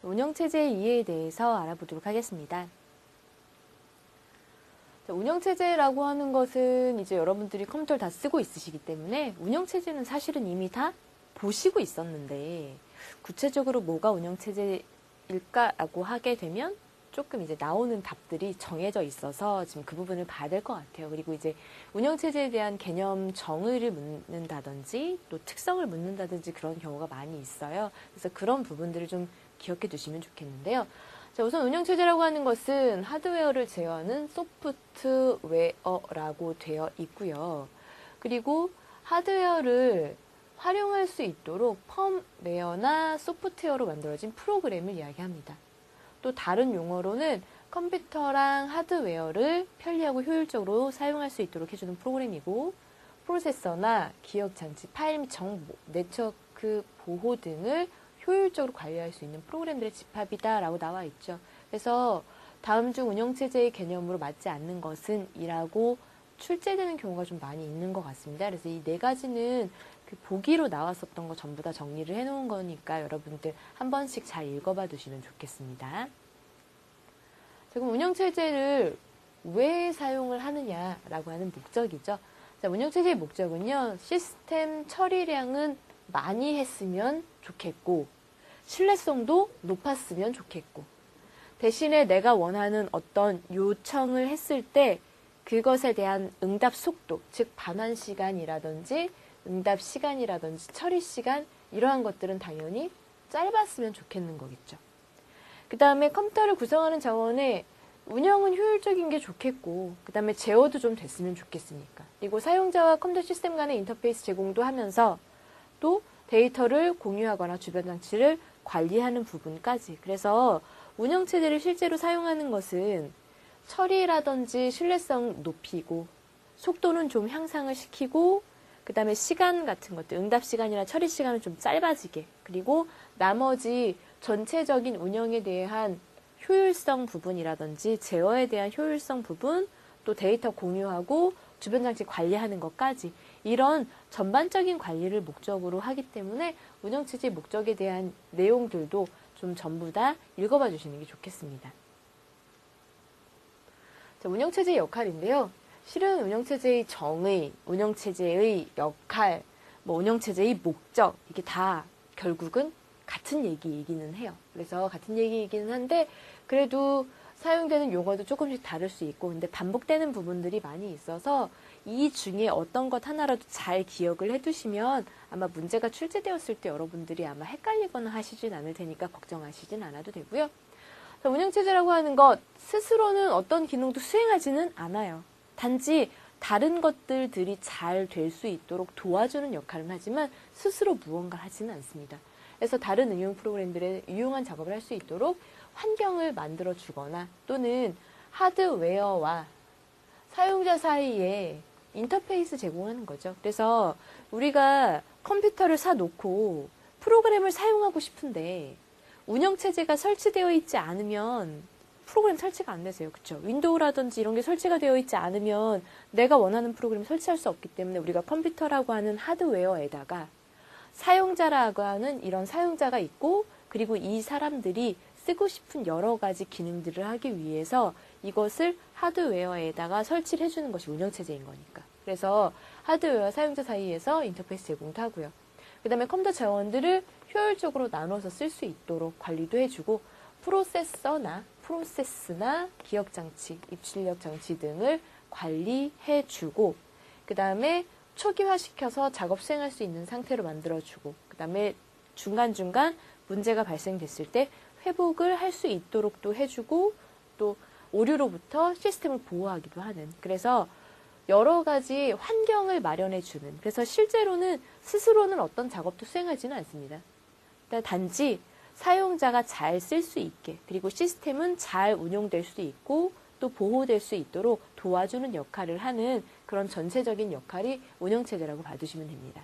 운영체제의 이해에 대해서 알아보도록 하겠습니다. 운영체제라고 하는 것은 이제 여러분들이 컴퓨터를 다 쓰고 있으시기 때문에 운영체제는 사실은 이미 다 보시고 있었는데 구체적으로 뭐가 운영체제일까라고 하게 되면 조금 이제 나오는 답들이 정해져 있어서 지금 그 부분을 봐야 될 것 같아요. 그리고 이제 운영체제에 대한 개념 정의를 묻는다든지 또 특성을 묻는다든지 그런 경우가 많이 있어요. 그래서 그런 부분들을 좀 기억해 두시면 좋겠는데요. 자, 우선 운영체제라고 하는 것은 하드웨어를 제어하는 소프트웨어라고 되어 있고요. 그리고 하드웨어를 활용할 수 있도록 펌웨어나 소프트웨어로 만들어진 프로그램을 이야기합니다. 또 다른 용어로는 컴퓨터랑 하드웨어를 편리하고 효율적으로 사용할 수 있도록 해주는 프로그램이고 프로세서나 기억장치, 파일 및 정보, 네트워크 보호 등을 효율적으로 관리할 수 있는 프로그램들의 집합이다라고 나와 있죠. 그래서 다음 중 운영체제의 개념으로 맞지 않는 것은 이라고 출제되는 경우가 좀 많이 있는 것 같습니다. 그래서 이 네 가지는 그 보기로 나왔었던 거 전부 다 정리를 해놓은 거니까 여러분들 한 번씩 잘 읽어봐 두시면 좋겠습니다. 자, 그럼 운영체제를 왜 사용을 하느냐라고 하는 목적이죠. 자, 운영체제의 목적은요. 시스템 처리량은 많이 했으면 좋겠고 신뢰성도 높았으면 좋겠고 대신에 내가 원하는 어떤 요청을 했을 때 그것에 대한 응답 속도, 즉 반환 시간이라든지 응답 시간이라든지 처리 시간 이러한 것들은 당연히 짧았으면 좋겠는 거겠죠. 그 다음에 컴퓨터를 구성하는 자원에 운영은 효율적인 게 좋겠고 그 다음에 제어도 좀 됐으면 좋겠으니까 그리고 사용자와 컴퓨터 시스템 간의 인터페이스 제공도 하면서 또 데이터를 공유하거나 주변 장치를 관리하는 부분까지 그래서 운영체제를 실제로 사용하는 것은 처리라든지 신뢰성 높이고 속도는 좀 향상을 시키고 그 다음에 시간 같은 것들 응답 시간이나 처리 시간은 좀 짧아지게 그리고 나머지 전체적인 운영에 대한 효율성 부분이라든지 제어에 대한 효율성 부분 또 데이터 공유하고 주변 장치 관리하는 것까지 이런 전반적인 관리를 목적으로 하기 때문에 운영체제 목적에 대한 내용들도 좀 전부 다 읽어봐 주시는 게 좋겠습니다. 자, 운영체제의 역할인데요. 실은 운영체제의 정의, 운영체제의 역할, 운영체제의 목적 이게 다 결국은 같은 얘기이기는 해요. 그래서 같은 얘기이기는 한데 그래도 사용되는 용어도 조금씩 다를 수 있고 근데 반복되는 부분들이 많이 있어서 이 중에 어떤 것 하나라도 잘 기억을 해두시면 아마 문제가 출제되었을 때 여러분들이 아마 헷갈리거나 하시진 않을 테니까 걱정하시진 않아도 되고요. 운영체제라고 하는 것 스스로는 어떤 기능도 수행하지는 않아요. 단지 다른 것들이 잘 될 수 있도록 도와주는 역할은 하지만 스스로 무언가를 하지는 않습니다. 그래서 다른 응용 프로그램들의 유용한 작업을 할 수 있도록 환경을 만들어 주거나 또는 하드웨어와 사용자 사이에 인터페이스 제공하는 거죠. 그래서 우리가 컴퓨터를 사놓고 프로그램을 사용하고 싶은데 운영체제가 설치되어 있지 않으면 프로그램 설치가 안 되세요. 그렇죠? 윈도우라든지 이런 게 설치가 되어 있지 않으면 내가 원하는 프로그램 설치할 수 없기 때문에 우리가 컴퓨터라고 하는 하드웨어에다가 사용자라고 하는 이런 사용자가 있고 그리고 이 사람들이 쓰고 싶은 여러 가지 기능들을 하기 위해서 이것을 하드웨어에다가 설치를 해주는 것이 운영체제인 거니까. 그래서 하드웨어 사용자 사이에서 인터페이스 제공도 하고요. 그 다음에 컴퓨터 자원들을 효율적으로 나눠서 쓸 수 있도록 관리도 해주고 프로세스나 기억장치, 입출력 장치 등을 관리해주고 그 다음에 초기화시켜서 작업 수행할 수 있는 상태로 만들어주고 그 다음에 중간중간 문제가 발생됐을 때 회복을 할 수 있도록 또 해주고 또 오류로부터 시스템을 보호하기도 하는 그래서 여러 가지 환경을 마련해주는 그래서 실제로는 스스로는 어떤 작업도 수행하지는 않습니다. 단지 사용자가 잘 쓸 수 있게 그리고 시스템은 잘 운용될 수 있고 또 보호될 수 있도록 도와주는 역할을 하는 그런 전체적인 역할이 운영체제라고 봐두시면 됩니다.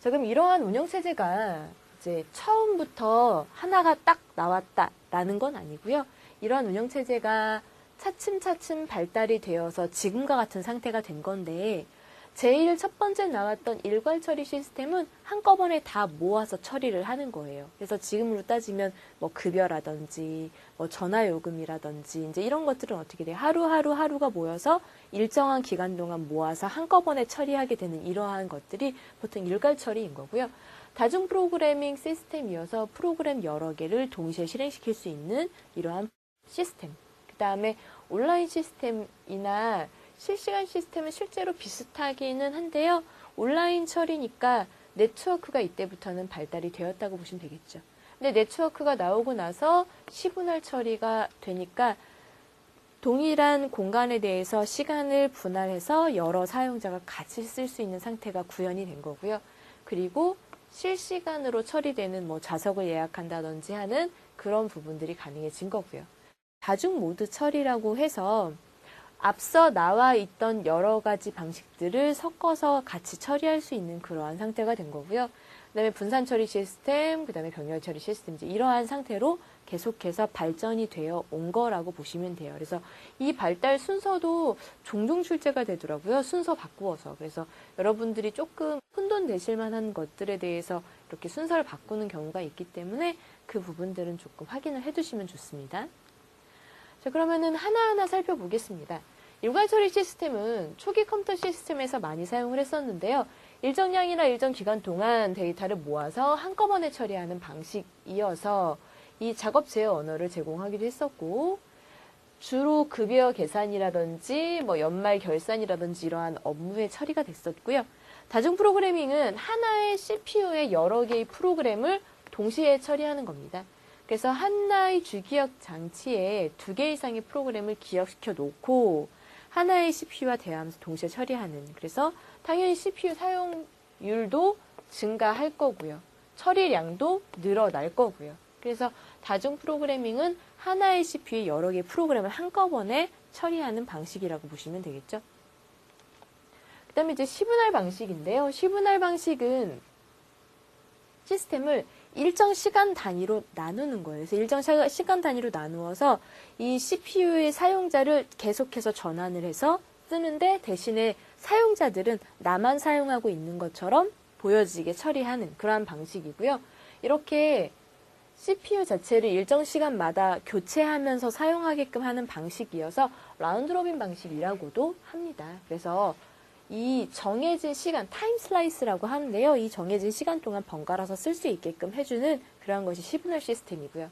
자, 그럼 이러한 운영체제가 이제 처음부터 하나가 딱 나왔다라는 건 아니고요. 이러한 운영체제가 차츰차츰 발달이 되어서 지금과 같은 상태가 된 건데 제일 첫 번째 나왔던 일괄 처리 시스템은 한꺼번에 다 모아서 처리를 하는 거예요. 그래서 지금으로 따지면 뭐 급여라든지 뭐 전화요금이라든지 이제 이런 것들은 어떻게 돼요? 하루가 모여서 일정한 기간 동안 모아서 한꺼번에 처리하게 되는 이러한 것들이 보통 일괄 처리인 거고요. 다중 프로그래밍 시스템이어서 프로그램 여러 개를 동시에 실행시킬 수 있는 이러한 시스템. 그 다음에 온라인 시스템이나 실시간 시스템은 실제로 비슷하기는 한데요. 온라인 처리니까 네트워크가 이때부터는 발달이 되었다고 보시면 되겠죠. 근데 네트워크가 나오고 나서 시분할 처리가 되니까 동일한 공간에 대해서 시간을 분할해서 여러 사용자가 같이 쓸 수 있는 상태가 구현이 된 거고요. 그리고 실시간으로 처리되는 뭐 좌석을 예약한다든지 하는 그런 부분들이 가능해진 거고요. 다중 모드 처리라고 해서 앞서 나와 있던 여러 가지 방식들을 섞어서 같이 처리할 수 있는 그러한 상태가 된 거고요. 그 다음에 분산 처리 시스템, 그 다음에 병렬 처리 시스템, 이러한 상태로 계속해서 발전이 되어 온 거라고 보시면 돼요. 그래서 이 발달 순서도 종종 출제가 되더라고요. 순서 바꾸어서. 그래서 여러분들이 조금 혼돈되실 만한 것들에 대해서 이렇게 순서를 바꾸는 경우가 있기 때문에 그 부분들은 조금 확인을 해두시면 좋습니다. 자, 그러면은 하나하나 살펴보겠습니다. 일괄 처리 시스템은 초기 컴퓨터 시스템에서 많이 사용을 했었는데요. 일정량이나 일정 기간 동안 데이터를 모아서 한꺼번에 처리하는 방식이어서 이 작업 제어 언어를 제공하기도 했었고, 주로 급여 계산이라든지 뭐 연말 결산이라든지 이러한 업무의 처리가 됐었고요. 다중 프로그래밍은 하나의 CPU에 여러 개의 프로그램을 동시에 처리하는 겁니다. 그래서 하나의 주기억 장치에 2개 이상의 프로그램을 기억시켜 놓고 하나의 CPU와 대화하면서 동시에 처리하는, 그래서 당연히 CPU 사용률도 증가할 거고요. 처리량도 늘어날 거고요. 그래서 다중 프로그래밍은 하나의 CPU에 여러 개의 프로그램을 한꺼번에 처리하는 방식이라고 보시면 되겠죠. 그 다음에 이제 시분할 방식인데요. 시분할 방식은 시스템을 일정 시간 단위로 나누는 거예요. 그래서 일정 시간 단위로 나누어서 이 CPU의 사용자를 계속해서 전환을 해서 쓰는데 대신에 사용자들은 나만 사용하고 있는 것처럼 보여지게 처리하는 그러한 방식이고요. 이렇게 CPU 자체를 일정 시간마다 교체하면서 사용하게끔 하는 방식이어서 라운드 로빈 방식이라고도 합니다. 그래서 이 정해진 시간, 타임 슬라이스라고 하는데요. 이 정해진 시간 동안 번갈아서 쓸 수 있게끔 해주는 그런 것이 시분할 시스템이고요.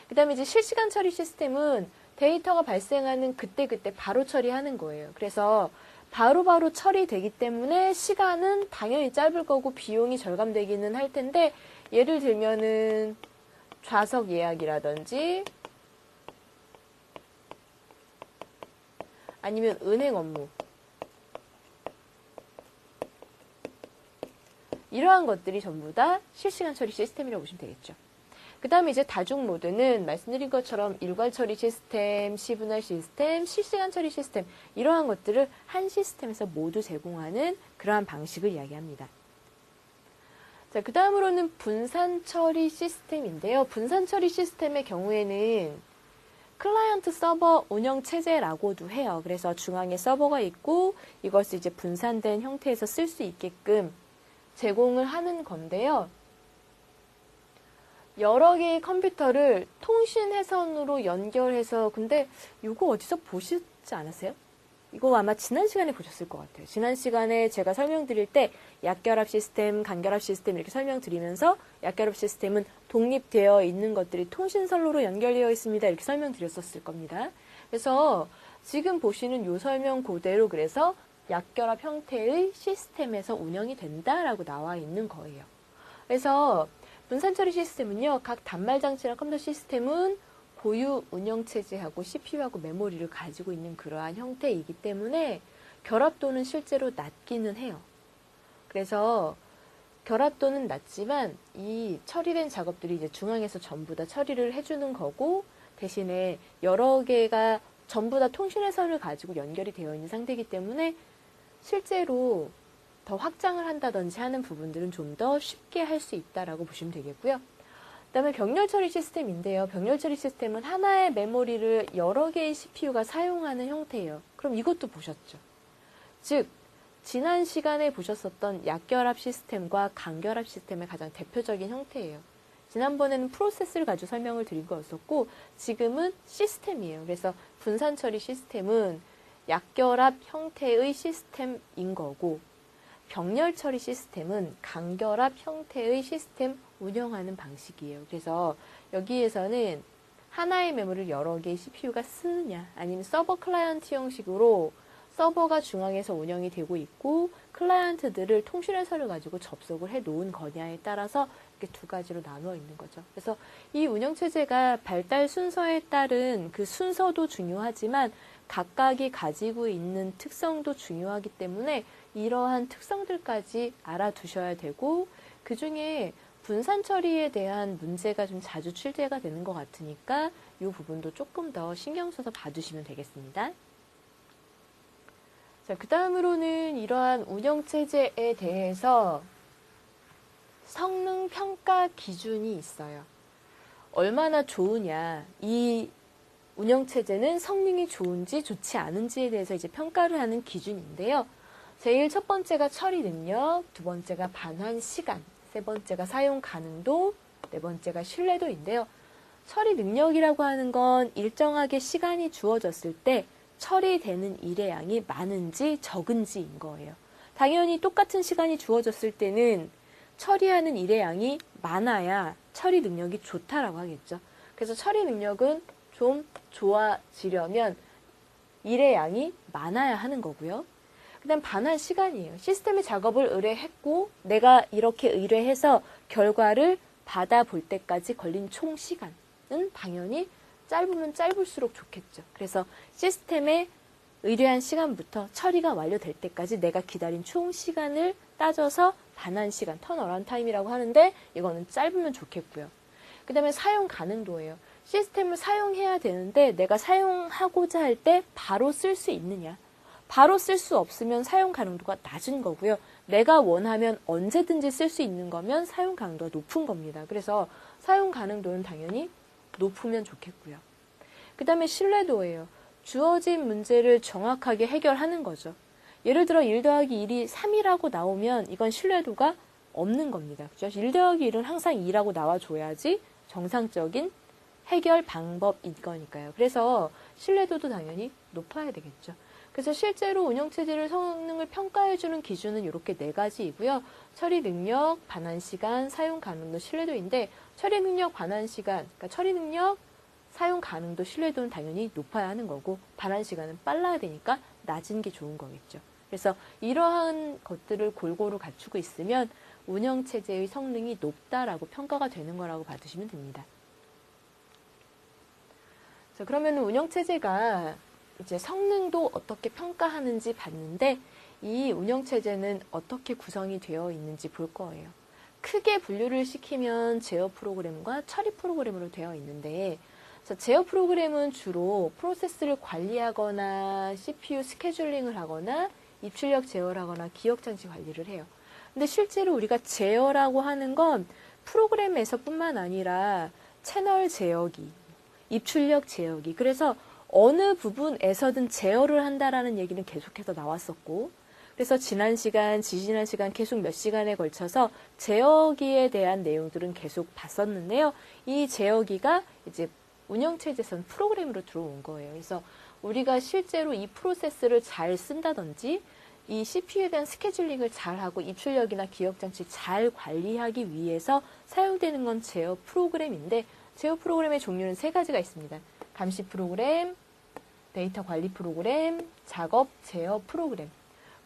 그 다음에 이제 실시간 처리 시스템은 데이터가 발생하는 그때그때 바로 처리하는 거예요. 그래서 바로바로 처리되기 때문에 시간은 당연히 짧을 거고 비용이 절감되기는 할 텐데, 예를 들면은 좌석 예약이라든지 아니면 은행 업무, 이러한 것들이 전부 다 실시간 처리 시스템이라고 보시면 되겠죠. 그 다음에 이제 다중 모드는 말씀드린 것처럼 일괄 처리 시스템, 시분할 시스템, 실시간 처리 시스템, 이러한 것들을 한 시스템에서 모두 제공하는 그러한 방식을 이야기합니다. 자, 그 다음으로는 분산 처리 시스템인데요. 분산 처리 시스템의 경우에는 클라이언트 서버 운영 체제라고도 해요. 그래서 중앙에 서버가 있고 이것을 이제 분산된 형태에서 쓸 수 있게끔 제공을 하는 건데요. 여러 개의 컴퓨터를 통신 회선으로 연결해서, 근데 이거 어디서 보시지 않았어요? 이거 아마 지난 시간에 보셨을 것 같아요. 지난 시간에 제가 설명드릴 때 약결합 시스템, 간결합 시스템 이렇게 설명드리면서 약결합 시스템은 독립되어 있는 것들이 통신선로로 연결되어 있습니다. 이렇게 설명드렸었을 겁니다. 그래서 지금 보시는 이 설명 그대로 그래서 약결합 형태의 시스템에서 운영이 된다라고 나와 있는 거예요. 그래서 분산처리 시스템은요, 각 단말장치나 컴퓨터 시스템은 고유 운영체제하고 CPU하고 메모리를 가지고 있는 그러한 형태이기 때문에 결합도는 실제로 낮기는 해요. 그래서 결합도는 낮지만 이 처리된 작업들이 이제 중앙에서 전부 다 처리를 해주는 거고, 대신에 여러 개가 전부 다 통신회선을 가지고 연결이 되어 있는 상태이기 때문에 실제로 더 확장을 한다든지 하는 부분들은 좀 더 쉽게 할 수 있다라고 보시면 되겠고요. 그 다음에 병렬 처리 시스템인데요. 병렬 처리 시스템은 하나의 메모리를 여러 개의 CPU가 사용하는 형태예요. 그럼 이것도 보셨죠? 즉, 지난 시간에 보셨었던 약결합 시스템과 간결합 시스템의 가장 대표적인 형태예요. 지난번에는 프로세스를 가지고 설명을 드린 거였었고 지금은 시스템이에요. 그래서 분산 처리 시스템은 약결합 형태의 시스템인 거고 병렬 처리 시스템은 간결합 형태의 시스템 운영하는 방식이에요. 그래서 여기에서는 하나의 메모리를 여러 개의 CPU가 쓰느냐 아니면 서버 클라이언트 형식으로 서버가 중앙에서 운영이 되고 있고 클라이언트들을 통신 회선을 가지고 접속을 해 놓은 거냐에 따라서 이렇게 두 가지로 나누어 있는 거죠. 그래서 이 운영체제가 발달 순서에 따른 그 순서도 중요하지만 각각이 가지고 있는 특성도 중요하기 때문에 이러한 특성들까지 알아두셔야 되고 그 중에 분산 처리에 대한 문제가 좀 자주 출제가 되는 것 같으니까 이 부분도 조금 더 신경 써서 봐주시면 되겠습니다. 자, 그 다음으로는 이러한 운영체제에 대해서 성능 평가 기준이 있어요. 얼마나 좋으냐, 이 운영체제는 성능이 좋은지 좋지 않은지에 대해서 이제 평가를 하는 기준인데요. 제일 첫 번째가 처리 능력, 두 번째가 반환 시간, 세 번째가 사용 가능도, 네 번째가 신뢰도인데요. 처리 능력이라고 하는 건 일정하게 시간이 주어졌을 때 처리되는 일의 양이 많은지 적은지인 거예요. 당연히 똑같은 시간이 주어졌을 때는 처리하는 일의 양이 많아야 처리 능력이 좋다라고 하겠죠. 그래서 처리 능력은 좀 좋아지려면 일의 양이 많아야 하는 거고요. 그 다음 반환 시간이에요. 시스템의 작업을 의뢰했고 내가 이렇게 의뢰해서 결과를 받아볼 때까지 걸린 총 시간은 당연히 짧으면 짧을수록 좋겠죠. 그래서 시스템에 의뢰한 시간부터 처리가 완료될 때까지 내가 기다린 총 시간을 따져서 반환 시간, 턴어라운드 타임이라고 하는데 이거는 짧으면 좋겠고요. 그 다음에 사용 가능도예요. 시스템을 사용해야 되는데 내가 사용하고자 할 때 바로 쓸 수 있느냐. 바로 쓸 수 없으면 사용 가능도가 낮은 거고요. 내가 원하면 언제든지 쓸 수 있는 거면 사용 가능도가 높은 겁니다. 그래서 사용 가능도는 당연히 높으면 좋겠고요. 그 다음에 신뢰도예요. 주어진 문제를 정확하게 해결하는 거죠. 예를 들어 1 더하기 1이 3이라고 나오면 이건 신뢰도가 없는 겁니다. 그렇죠? 1 더하기 1은 항상 2라고 나와줘야지 정상적인 해결 방법인 거니까요. 그래서 신뢰도도 당연히 높아야 되겠죠. 그래서 실제로 운영체제를 성능을 평가해주는 기준은 이렇게 네 가지이고요. 처리 능력, 반환 시간, 사용 가능도, 신뢰도인데 처리 능력, 반환 시간, 그러니까 처리 능력, 사용 가능도, 신뢰도는 당연히 높아야 하는 거고 반환 시간은 빨라야 되니까 낮은 게 좋은 거겠죠. 그래서 이러한 것들을 골고루 갖추고 있으면 운영체제의 성능이 높다라고 평가가 되는 거라고 봐주시면 됩니다. 자, 그러면 운영체제가 이제 성능도 어떻게 평가하는지 봤는데 이 운영체제는 어떻게 구성이 되어 있는지 볼 거예요. 크게 분류를 시키면 제어 프로그램과 처리 프로그램으로 되어 있는데 제어 프로그램은 주로 프로세스를 관리하거나 CPU 스케줄링을 하거나 입출력 제어를 하거나 기억장치 관리를 해요. 근데 실제로 우리가 제어라고 하는 건 프로그램에서 뿐만 아니라 채널 제어기, 입출력 제어기, 그래서 어느 부분에서든 제어를 한다라는 얘기는 계속해서 나왔었고, 그래서 지난 시간, 지지난 시간 계속 몇 시간에 걸쳐서 제어기에 대한 내용들은 계속 봤었는데요. 이 제어기가 이제 운영체제에서는 프로그램으로 들어온 거예요. 그래서 우리가 실제로 이 프로세스를 잘 쓴다든지 이 CPU에 대한 스케줄링을 잘하고 입출력이나 기억장치 잘 관리하기 위해서 사용되는 건 제어 프로그램인데 제어 프로그램의 종류는 세 가지가 있습니다. 감시 프로그램, 데이터 관리 프로그램, 작업 제어 프로그램.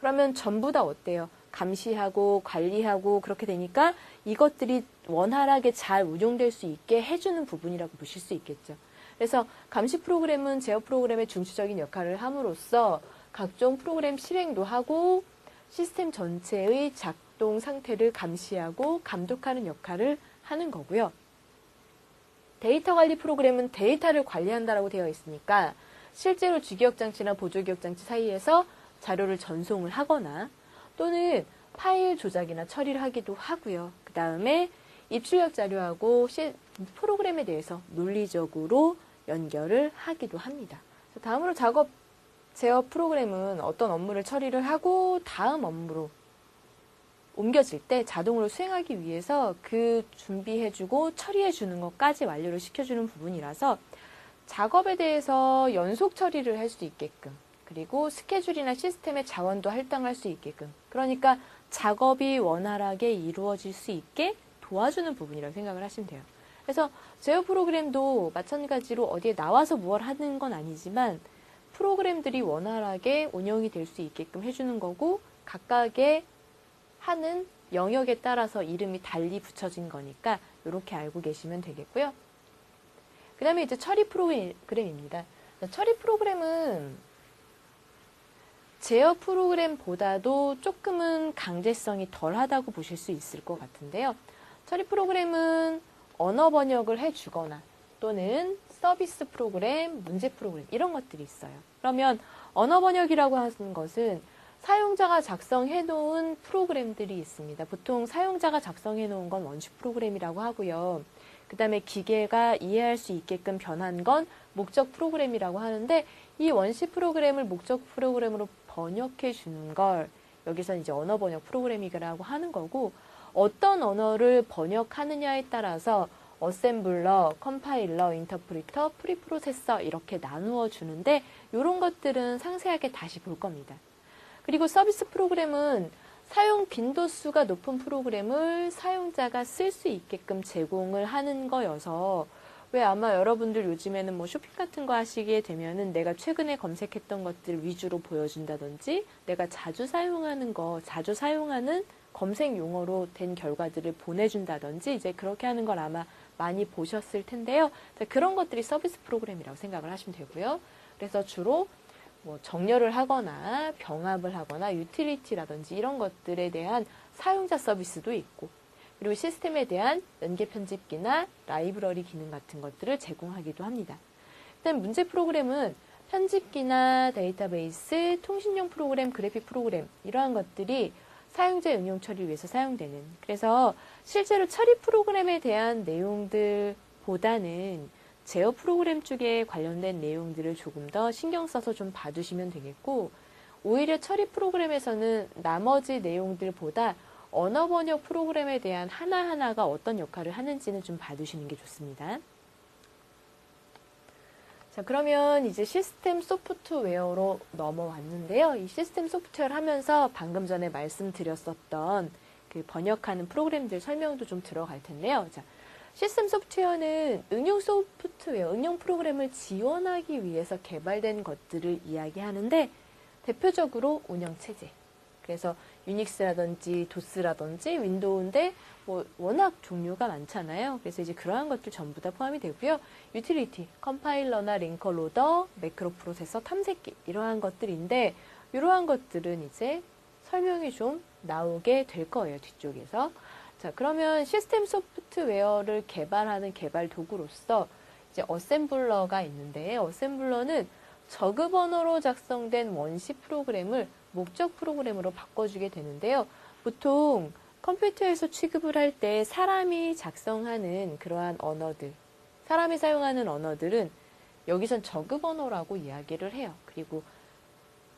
그러면 전부 다 어때요? 감시하고 관리하고 그렇게 되니까 이것들이 원활하게 잘 운용될 수 있게 해주는 부분이라고 보실 수 있겠죠. 그래서 감시 프로그램은 제어 프로그램의 중추적인 역할을 함으로써 각종 프로그램 실행도 하고 시스템 전체의 작동 상태를 감시하고 감독하는 역할을 하는 거고요. 데이터 관리 프로그램은 데이터를 관리한다라고 되어 있으니까 실제로 주기억장치나 보조기억장치 사이에서 자료를 전송을 하거나 또는 파일 조작이나 처리를 하기도 하고요. 그 다음에 입출력 자료하고 프로그램에 대해서 논리적으로 연결을 하기도 합니다. 다음으로 작업 제어 프로그램은 어떤 업무를 처리를 하고 다음 업무로 옮겨질 때 자동으로 수행하기 위해서 그 준비해주고 처리해주는 것까지 완료를 시켜주는 부분이라서 작업에 대해서 연속 처리를 할 수 있게끔, 그리고 스케줄이나 시스템의 자원도 할당할 수 있게끔, 그러니까 작업이 원활하게 이루어질 수 있게 도와주는 부분이라고 생각을 하시면 돼요. 그래서 제어 프로그램도 마찬가지로 어디에 나와서 무엇 하는 건 아니지만 프로그램들이 원활하게 운영이 될 수 있게끔 해주는 거고, 각각의 하는 영역에 따라서 이름이 달리 붙여진 거니까 이렇게 알고 계시면 되겠고요. 그 다음에 이제 처리 프로그램입니다. 처리 프로그램은 제어 프로그램보다도 조금은 강제성이 덜하다고 보실 수 있을 것 같은데요. 처리 프로그램은 언어 번역을 해주거나 또는 서비스 프로그램, 문제 프로그램 이런 것들이 있어요. 그러면 언어 번역이라고 하는 것은 사용자가 작성해 놓은 프로그램들이 있습니다. 보통 사용자가 작성해 놓은 건 원시 프로그램이라고 하고요. 그 다음에 기계가 이해할 수 있게끔 변한 건 목적 프로그램이라고 하는데, 이 원시 프로그램을 목적 프로그램으로 번역해 주는 걸 여기서 이제 언어 번역 프로그램이라고 하는 거고, 어떤 언어를 번역하느냐에 따라서 어셈블러, 컴파일러, 인터프리터, 프리프로세서 이렇게 나누어 주는데, 이런 것들은 상세하게 다시 볼 겁니다. 그리고 서비스 프로그램은 사용 빈도수가 높은 프로그램을 사용자가 쓸 수 있게끔 제공을 하는 거여서, 왜 아마 여러분들 요즘에는 뭐 쇼핑 같은 거 하시게 되면은 내가 최근에 검색했던 것들 위주로 보여준다든지, 내가 자주 사용하는 검색 용어로 된 결과들을 보내준다든지, 이제 그렇게 하는 걸 아마 많이 보셨을 텐데요. 그런 것들이 서비스 프로그램이라고 생각을 하시면 되고요. 그래서 주로 뭐 정렬을 하거나 병합을 하거나 유틸리티라든지 이런 것들에 대한 사용자 서비스도 있고, 그리고 시스템에 대한 연계 편집기나 라이브러리 기능 같은 것들을 제공하기도 합니다. 일단 문제 프로그램은 편집기나 데이터베이스, 통신용 프로그램, 그래픽 프로그램 이러한 것들이 사용자 응용 처리를 위해서 사용되는, 그래서 실제로 처리 프로그램에 대한 내용들보다는 제어 프로그램 쪽에 관련된 내용들을 조금 더 신경 써서 좀 봐두시면 되겠고, 오히려 처리 프로그램에서는 나머지 내용들보다 언어 번역 프로그램에 대한 하나하나가 어떤 역할을 하는지는 좀 봐두시는 게 좋습니다. 자, 그러면 이제 시스템 소프트웨어로 넘어왔는데요. 이 시스템 소프트웨어를 하면서 방금 전에 말씀드렸었던 그 번역하는 프로그램들 설명도 좀 들어갈 텐데요. 자, 시스템 소프트웨어는 응용 소프트웨어, 응용 프로그램을 지원하기 위해서 개발된 것들을 이야기하는데, 대표적으로 운영체제. 그래서 유닉스라든지 도스라든지 윈도우인데 뭐 워낙 종류가 많잖아요. 그래서 이제 그러한 것들 전부 다 포함이 되고요. 유틸리티, 컴파일러나 링커 로더, 매크로 프로세서, 탐색기 이러한 것들인데, 이러한 것들은 이제 설명이 좀 나오게 될 거예요, 뒤쪽에서. 자, 그러면 시스템 소프트웨어를 개발하는 개발 도구로서 이제 어셈블러가 있는데, 어셈블러는 저급 언어로 작성된 원시 프로그램을 목적 프로그램으로 바꿔주게 되는데요. 보통 컴퓨터에서 취급을 할 때 사람이 작성하는 그러한 언어들, 사람이 사용하는 언어들은 여기선 저급 언어라고 이야기를 해요. 그리고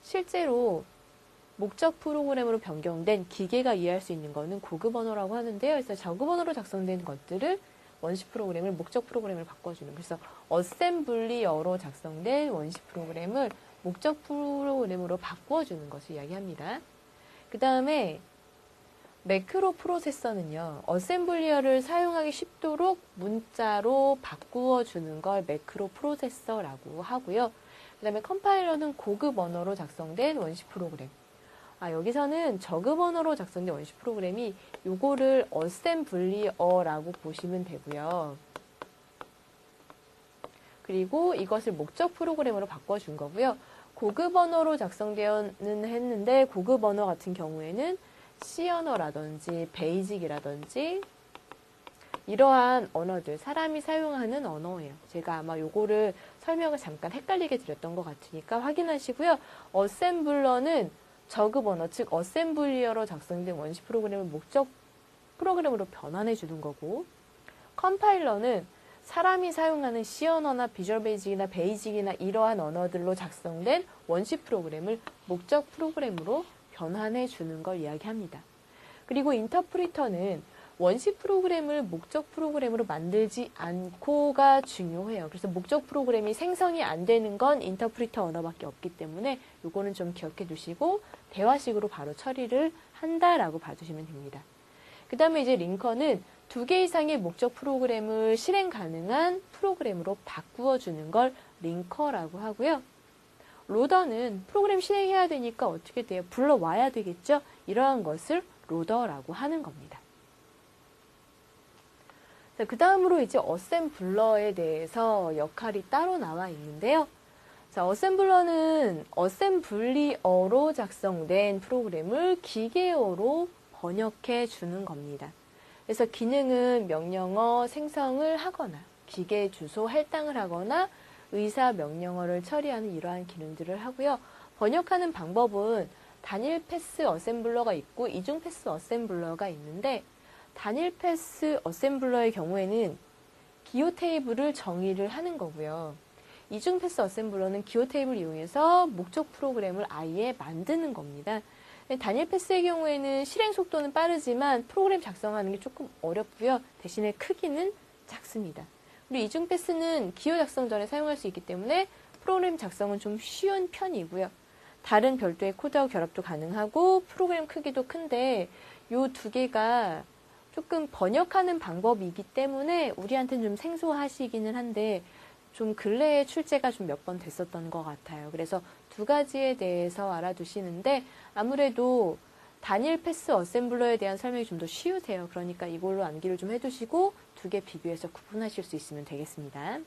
실제로 목적 프로그램으로 변경된 기계가 이해할 수 있는 거는 고급 언어라고 하는데요. 그래서 저급 언어로 작성된 것들을 원시 프로그램을 목적 프로그램을 바꿔주는, 그래서 어셈블리어로 작성된 원시 프로그램을 목적 프로그램으로 바꿔주는 것을 이야기합니다. 그 다음에 매크로 프로세서는요, 어셈블리어를 사용하기 쉽도록 문자로 바꾸어주는 걸 매크로 프로세서라고 하고요. 그 다음에 컴파일러는 고급 언어로 작성된 원시 프로그램. 여기서는 저급 언어로 작성된 원시 프로그램이 요거를 어셈블리어라고 보시면 되고요. 그리고 이것을 목적 프로그램으로 바꿔준 거고요. 고급 언어로 작성되어는 했는데, 고급 언어 같은 경우에는 C 언어라든지 베이직이라든지 이러한 언어들, 사람이 사용하는 언어예요. 제가 아마 요거를 설명을 잠깐 헷갈리게 드렸던 것 같으니까 확인하시고요. 어셈블러는 저급 언어, 즉 어셈블리어로 작성된 원시 프로그램을 목적 프로그램으로 변환해 주는 거고, 컴파일러는 사람이 사용하는 C 언어나 비주얼 베이직이나 베이직이나 이러한 언어들로 작성된 원시 프로그램을 목적 프로그램으로 변환해 주는 걸 이야기합니다. 그리고 인터프리터는 원시 프로그램을 목적 프로그램으로 만들지 않고가 중요해요. 그래서 목적 프로그램이 생성이 안 되는 건 인터프리터 언어밖에 없기 때문에 요거는 좀 기억해 두시고 대화식으로 바로 처리를 한다라고 봐주시면 됩니다. 그 다음에 이제 링커는 2개 이상의 목적 프로그램을 실행 가능한 프로그램으로 바꾸어 주는 걸 링커라고 하고요. 로더는 프로그램 실행해야 되니까 어떻게 돼요? 불러와야 되겠죠? 이러한 것을 로더라고 하는 겁니다. 자, 그 다음으로 이제 어셈블러에 대해서 역할이 따로 나와 있는데요. 자, 어셈블러는 어셈블리어로 작성된 프로그램을 기계어로 번역해 주는 겁니다. 그래서 기능은 명령어 생성을 하거나 기계 주소 할당을 하거나 의사 명령어를 처리하는 이러한 기능들을 하고요. 번역하는 방법은 단일 패스 어셈블러가 있고 이중 패스 어셈블러가 있는데 단일 패스 어셈블러의 경우에는 기호 테이블을 정의를 하는 거고요. 이중 패스 어셈블러는 기호 테이블을 이용해서 목적 프로그램을 아예 만드는 겁니다. 단일 패스의 경우에는 실행 속도는 빠르지만 프로그램 작성하는 게 조금 어렵고요. 대신에 크기는 작습니다. 그리고 이중 패스는 기호 작성 전에 사용할 수 있기 때문에 프로그램 작성은 좀 쉬운 편이고요. 다른 별도의 코드하고 결합도 가능하고 프로그램 크기도 큰데 이 2개가 조금 번역하는 방법이기 때문에 우리한테는 좀 생소하시기는 한데 좀 근래에 출제가 좀 몇 번 됐었던 것 같아요. 그래서 2가지에 대해서 알아두시는데 아무래도 단일 패스 어셈블러에 대한 설명이 좀 더 쉬우세요. 그러니까 이걸로 암기를 좀 해두시고 2개 비교해서 구분하실 수 있으면 되겠습니다.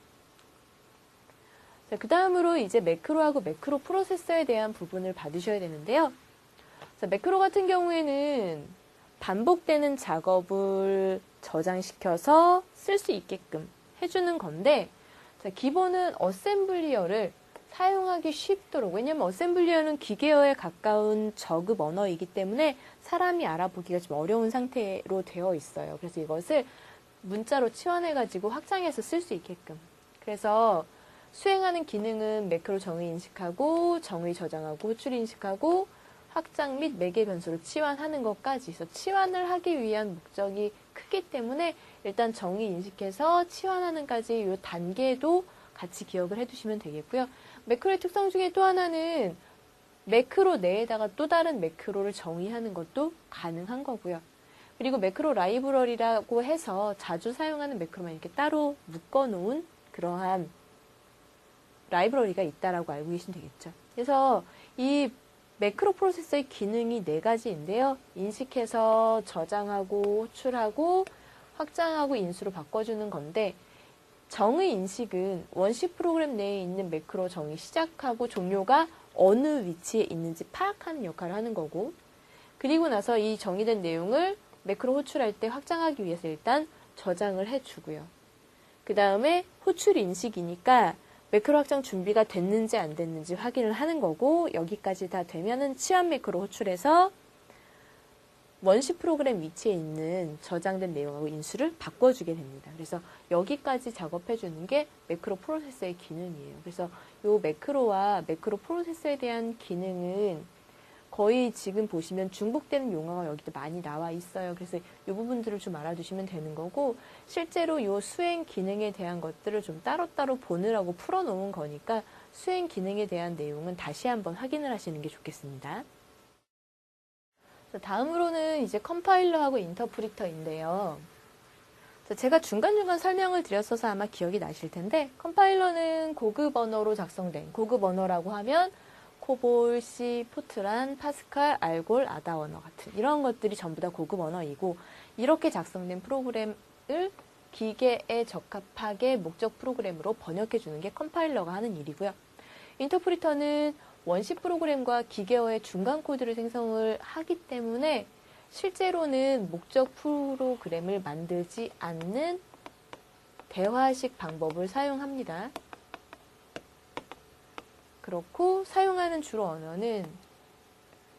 자, 그 다음으로 이제 매크로하고 매크로 프로세서에 대한 부분을 봐두셔야 되는데요. 자, 매크로 같은 경우에는 반복되는 작업을 저장시켜서 쓸 수 있게끔 해주는 건데 자, 기본은 어셈블리어를 사용하기 쉽도록 왜냐하면 어셈블리어는 기계어에 가까운 저급 언어이기 때문에 사람이 알아보기가 좀 어려운 상태로 되어 있어요. 그래서 이것을 문자로 치환해가지고 확장해서 쓸 수 있게끔 그래서 수행하는 기능은 매크로 정의 인식하고 정의 저장하고 호출 인식하고 확장 및 매개 변수를 치환하는 것까지 해서 치환을 하기 위한 목적이 크기 때문에 일단 정의 인식해서 치환하는까지 이 단계도 같이 기억을 해두시면 되겠고요. 매크로의 특성 중에 또 하나는 매크로 내에다가 또 다른 매크로를 정의하는 것도 가능한 거고요. 그리고 매크로 라이브러리라고 해서 자주 사용하는 매크로만 이렇게 따로 묶어놓은 그러한 라이브러리가 있다라고 알고 계시면 되겠죠. 그래서 이 매크로 프로세서의 기능이 4가지인데요. 인식해서 저장하고 호출하고 확장하고 인수로 바꿔주는 건데 정의 인식은 원시 프로그램 내에 있는 매크로 정의 시작하고 종료가 어느 위치에 있는지 파악하는 역할을 하는 거고 그리고 나서 이 정의된 내용을 매크로 호출할 때 확장하기 위해서 일단 저장을 해주고요. 그 다음에 호출 인식이니까 매크로 확장 준비가 됐는지 안 됐는지 확인을 하는 거고 여기까지 다 되면은 치환 매크로 호출해서 원시 프로그램 위치에 있는 저장된 내용하고 인수를 바꿔주게 됩니다. 그래서 여기까지 작업해주는 게 매크로 프로세서의 기능이에요. 그래서 이 매크로와 매크로 프로세서에 대한 기능은 거의 지금 보시면 중복되는 용어가 여기도 많이 나와 있어요. 그래서 이 부분들을 좀 알아두시면 되는 거고 실제로 이 수행 기능에 대한 것들을 좀 따로따로 보느라고 풀어놓은 거니까 수행 기능에 대한 내용은 다시 한번 확인을 하시는 게 좋겠습니다. 다음으로는 이제 컴파일러하고 인터프리터인데요. 제가 중간중간 설명을 드렸어서 아마 기억이 나실 텐데 컴파일러는 고급 언어로 작성된 고급 언어라고 하면 코볼, C, 포트란, 파스칼, 알골, 아다 언어 같은 이런 것들이 전부 다 고급 언어이고 이렇게 작성된 프로그램을 기계에 적합하게 목적 프로그램으로 번역해 주는 게 컴파일러가 하는 일이고요. 인터프리터는 원시 프로그램과 기계어의 중간 코드를 생성을 하기 때문에 실제로는 목적 프로그램을 만들지 않는 대화식 방법을 사용합니다. 그렇고 사용하는 주로 언어는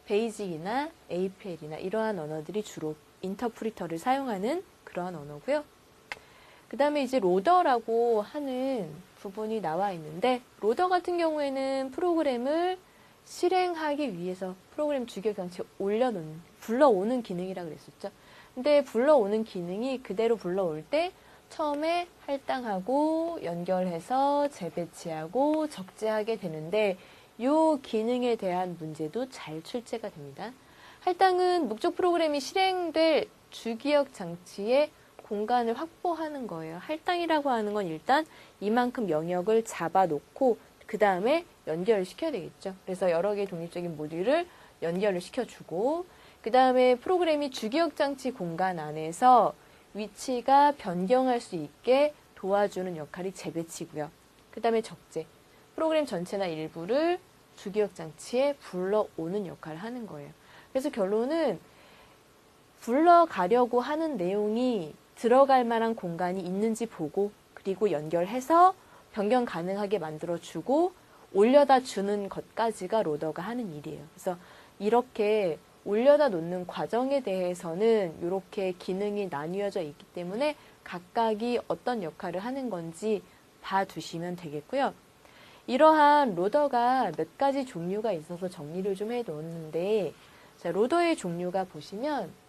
베이직이나 APL이나 이러한 언어들이 주로 인터프리터를 사용하는 그러한 언어고요. 그 다음에 이제 로더라고 하는 부분이 나와 있는데, 로더 같은 경우에는 프로그램을 실행하기 위해서 프로그램 주기억 장치에 불러오는 기능이라 그랬었죠. 근데 불러오는 기능이 그대로 불러올 때 처음에 할당하고 연결해서 재배치하고 적재하게 되는데, 이 기능에 대한 문제도 잘 출제가 됩니다. 할당은 목적 프로그램이 실행될 주기억 장치의 공간을 확보하는 거예요. 할당이라고 하는 건 일단 이만큼 영역을 잡아놓고 그 다음에 연결을 시켜야 되겠죠. 그래서 여러 개의 독립적인 모듈을 연결을 시켜주고, 그 다음에 프로그램이 주기억 장치 공간 안에서 위치가 변경할 수 있게 도와주는 역할이 재배치고요. 그 다음에 적재. 프로그램 전체나 일부를 주기억 장치에 불러오는 역할을 하는 거예요. 그래서 결론은 불러가려고 하는 내용이 들어갈 만한 공간이 있는지 보고, 그리고 연결해서 변경 가능하게 만들어주고 올려다 주는 것까지가 로더가 하는 일이에요. 그래서 이렇게 올려다 놓는 과정에 대해서는 이렇게 기능이 나뉘어져 있기 때문에 각각이 어떤 역할을 하는 건지 봐두시면 되겠고요. 이러한 로더가 몇 가지 종류가 있어서 정리를 좀 해놓았는데, 자, 로더의 종류가 보시면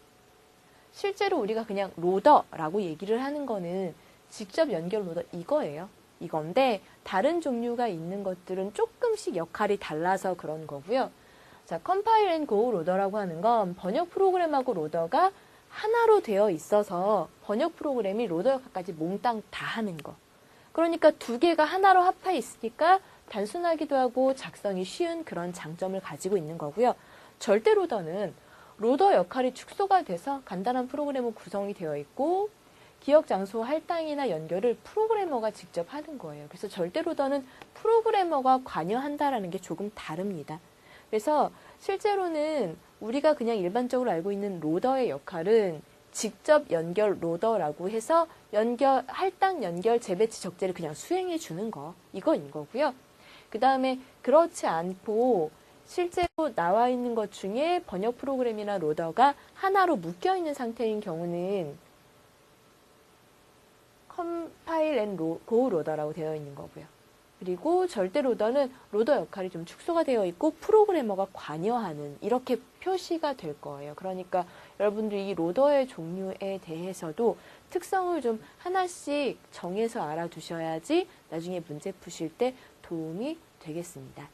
실제로 우리가 그냥 로더라고 얘기를 하는 거는 직접 연결 로더 이거예요. 이건데 다른 종류가 있는 것들은 조금씩 역할이 달라서 그런 거고요. 자, 컴파일 앤 고 로더라고 하는 건 번역 프로그램하고 로더가 하나로 되어 있어서 번역 프로그램이 로더 역할까지 몽땅 다 하는 거. 그러니까 두 개가 하나로 합해 있으니까 단순하기도 하고 작성이 쉬운 그런 장점을 가지고 있는 거고요. 절대 로더는 로더 역할이 축소가 돼서 간단한 프로그램으로 구성이 되어 있고 기억 장소 할당이나 연결을 프로그래머가 직접 하는 거예요. 그래서 절대 로더는 프로그래머가 관여한다라는 게 조금 다릅니다. 그래서 실제로는 우리가 그냥 일반적으로 알고 있는 로더의 역할은 직접 연결 로더라고 해서 할당, 연결, 재배치, 적재를 그냥 수행해 주는 거, 이거인 거고요. 그 다음에 그렇지 않고 실제로 나와 있는 것 중에 번역 프로그램이나 로더가 하나로 묶여 있는 상태인 경우는 컴파일 앤 고 로더라고 되어 있는 거고요. 그리고 절대 로더는 로더 역할이 좀 축소가 되어 있고 프로그래머가 관여하는, 이렇게 표시가 될 거예요. 그러니까 여러분들이 이 로더의 종류에 대해서도 특성을 좀 하나씩 정해서 알아두셔야지 나중에 문제 푸실 때 도움이 되겠습니다.